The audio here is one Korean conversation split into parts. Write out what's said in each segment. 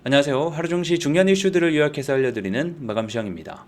안녕하세요. 하루 종시 중요한 이슈들을 요약해서 알려드리는 마감 시황입니다.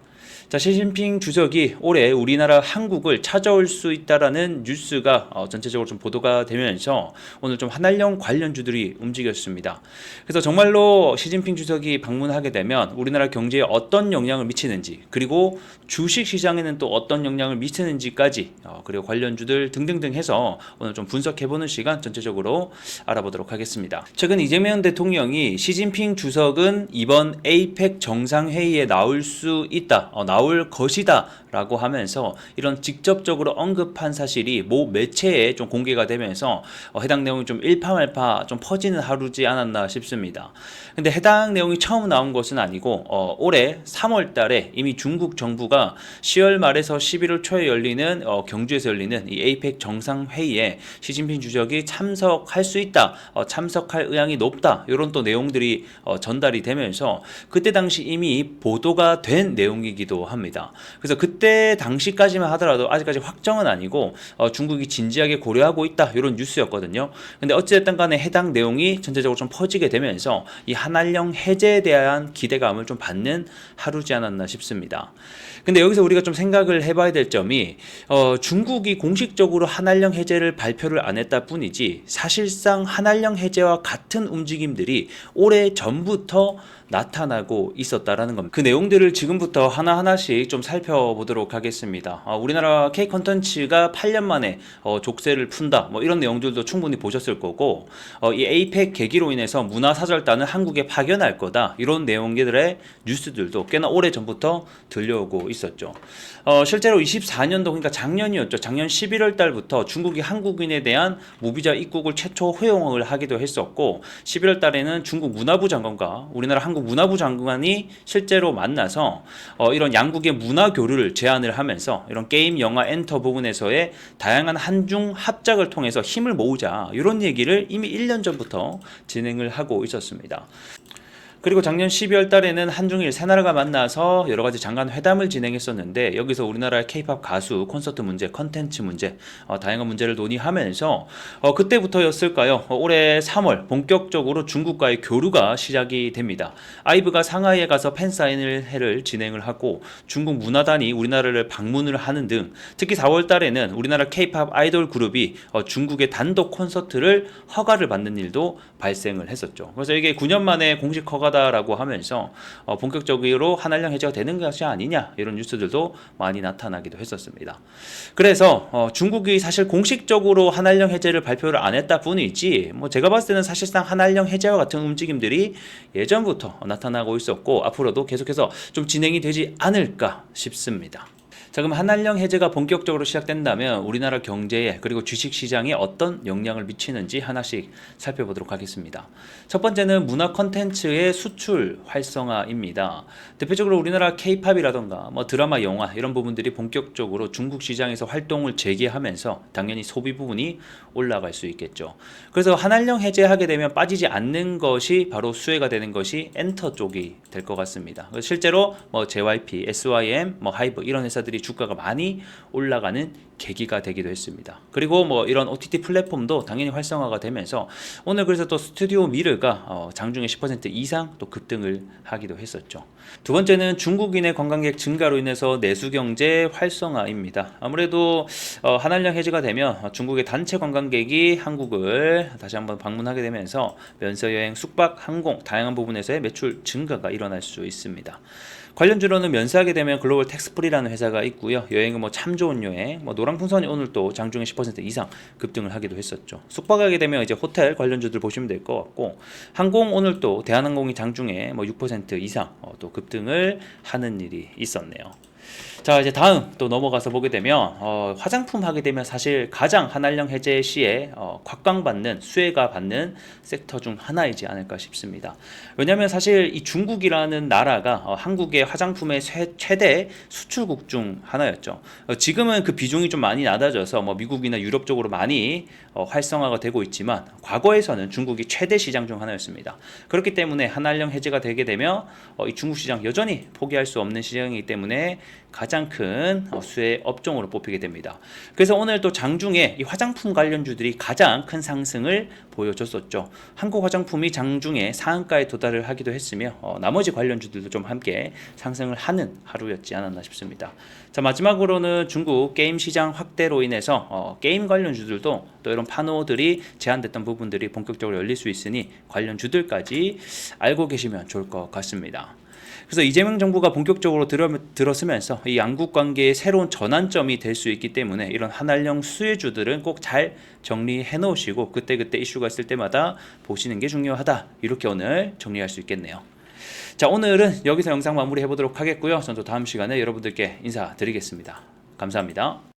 자, 시진핑 주석이 올해 우리나라 한국을 찾아올 수 있다라는 뉴스가 전체적으로 좀 보도가 되면서 오늘 좀 한알령 관련주들이 움직였습니다. 그래서 정말로 시진핑 주석이 방문하게 되면 우리나라 경제에 어떤 영향을 미치는지, 그리고 주식 시장에는 또 어떤 영향을 미치는지까지 그리고 관련주들 등등등 해서 오늘 좀 분석해보는 시간 전체적으로 알아보도록 하겠습니다. 최근 이재명 대통령이 시진핑 주석은 이번 APEC 정상회의에 나올 수 있다, 나올 것이다 라고 하면서 이런 직접적으로 언급한 사실이 모 매체에 좀 공개가 되면서 해당 내용이 좀 일파만파 좀 퍼지는 하루지 않았나 싶습니다. 근데 해당 내용이 처음 나온 것은 아니고 올해 3월 달에 이미 중국 정부가 10월 말에서 11월 초에 열리는 경주에서 열리는 이 APEC 정상회의에 시진핑 주석이 참석할 수 있다, 참석할 의향이 높다, 이런 또 내용들이 전달이 되면서 그때 당시 이미 보도가 된 내용이기도 합니다. 그래서 그때 당시까지만 하더라도 아직까지 확정은 아니고 중국이 진지하게 고려하고 있다, 이런 뉴스였거든요. 근데 어찌됐든 간에 해당 내용이 전체적으로 좀 퍼지게 되면서 이 한알령 해제에 대한 기대감을 좀 받는 하루지 않았나 싶습니다. 근데 여기서 우리가 좀 생각을 해봐야 될 점이 중국이 공식적으로 한알령 해제를 발표를 안 했다 뿐이지 사실상 한알령 해제와 같은 움직임들이 오래 전부터 나타나고 있었다라는 겁니다. 그 내용들을 지금부터 하나하나씩 좀 살펴보도록 하겠습니다. 우리나라 K 컨텐츠가 8년 만에 족쇄를 푼다, 뭐 이런 내용들도 충분히 보셨을 거고, 이 APEC 계기로 인해서 문화사절단을 한국에 파견할 거다, 이런 내용들의 뉴스들도 꽤나 오래 전부터 들려오고 있었죠. 실제로 24년도, 그러니까 작년이었죠. 작년 11월 달부터 중국이 한국인에 대한 무비자 입국을 최초 허용을 하기도 했었고, 11월 달에는 중국 문화부 장관과 우리나라 한국 문화부 장관이 실제로 만나서 이런 양국의 문화 교류를 제안을 하면서 이런 게임, 영화, 엔터 부분에서의 다양한 한중 합작을 통해서 힘을 모으자, 이런 얘기를 이미 1년 전부터 진행을 하고 있었습니다. 그리고 작년 12월 달에는 한중일 세 나라가 만나서 여러 가지 장관 회담을 진행했었는데, 여기서 우리나라의 K-팝 가수 콘서트 문제, 컨텐츠 문제, 다양한 문제를 논의하면서 그때부터였을까요? 올해 3월 본격적으로 중국과의 교류가 시작이 됩니다. 아이브가 상하이에 가서 팬사인회를 진행을 하고 중국 문화단이 우리나라를 방문을 하는 등, 특히 4월 달에는 우리나라 K-팝 아이돌 그룹이 중국의 단독 콘서트를 허가를 받는 일도 발생을 했었죠. 그래서 이게 9년 만에 공식 허가다라고 하면서 본격적으로 한알령 해제가 되는 것이 아니냐, 이런 뉴스들도 많이 나타나기도 했었습니다. 그래서 중국이 사실 공식적으로 한알령 해제를 발표를 안 했다 뿐이지, 뭐 제가 봤을 때는 사실상 한알령 해제와 같은 움직임들이 예전부터 나타나고 있었고 앞으로도 계속해서 좀 진행이 되지 않을까 싶습니다. 자, 그럼 한알령 해제가 본격적으로 시작된다면 우리나라 경제에, 그리고 주식시장에 어떤 영향을 미치는지 하나씩 살펴보도록 하겠습니다. 첫 번째는 문화 콘텐츠의 수출 활성화입니다. 대표적으로 우리나라 K-팝이라던가 뭐 드라마, 영화 이런 부분들이 본격적으로 중국 시장에서 활동을 재개하면서 당연히 소비 부분이 올라갈 수 있겠죠. 그래서 한알령 해제하게 되면 빠지지 않는 것이 바로 수혜가 되는 것이 엔터 쪽이 될 것 같습니다. 실제로 뭐 JYP, SYM, 뭐 하이브 이런 회사들이 주가가 많이 올라가는 계기가 되기도 했습니다. 그리고 뭐 이런 OTT 플랫폼도 당연히 활성화가 되면서 오늘 그래서 또 스튜디오 미르가 장중에 10% 이상 또 급등을 하기도 했었죠. 두 번째는 중국인의 관광객 증가로 인해서 내수 경제 활성화입니다. 아무래도 한알령 해제가 되면 중국의 단체 관광객이 한국을 다시 한번 방문하게 되면서 면세 여행, 숙박, 항공 다양한 부분에서의 매출 증가가 일어날 수 있습니다. 관련주로는 면세하게 되면 글로벌 텍스프리라는 회사가 있고요. 여행은 뭐 참 좋은 여행, 뭐 노랑풍선이 오늘 또 장중에 10% 이상 급등을 하기도 했었죠. 숙박하게 되면 이제 호텔 관련주들 보시면 될 것 같고, 항공 오늘 또 대한항공이 장중에 뭐 6% 이상 또 급등을 하는 일이 있었네요. 자, 이제 다음 또 넘어가서 보게 되면 화장품 하게 되면 사실 가장 한알령 해제 시에 곽광받는, 수혜가 받는 섹터 중 하나이지 않을까 싶습니다. 왜냐하면 사실 이 중국이라는 나라가 한국의 화장품의 최대 수출국 중 하나였죠. 지금은 그 비중이 좀 많이 낮아져서 뭐 미국이나 유럽 쪽으로 많이 활성화가 되고 있지만 과거에서는 중국이 최대 시장 중 하나였습니다. 그렇기 때문에 한알령 해제가 되게 되면 이 중국 시장 여전히 포기할 수 없는 시장이기 때문에 가장 큰 수혜 업종으로 뽑히게 됩니다. 그래서 오늘 또 장중에 이 화장품 관련주들이 가장 큰 상승을 보여줬었죠. 한국 화장품이 장중에 상한가에 도달을 하기도 했으며 나머지 관련주들도 좀 함께 상승을 하는 하루였지 않았나 싶습니다. 자, 마지막으로는 중국 게임 시장 확대로 인해서 게임 관련주들도 또 이런 판호들이 제한됐던 부분들이 본격적으로 열릴 수 있으니 관련주들까지 알고 계시면 좋을 것 같습니다. 그래서 이재명 정부가 본격적으로 들어서면서 이 양국 관계의 새로운 전환점이 될 수 있기 때문에 이런 한알령 수혜주들은 꼭 잘 정리해 놓으시고 그때그때 이슈가 있을 때마다 보시는 게 중요하다. 이렇게 오늘 정리할 수 있겠네요. 자, 오늘은 여기서 영상 마무리해 보도록 하겠고요. 저는 또 다음 시간에 여러분들께 인사드리겠습니다. 감사합니다.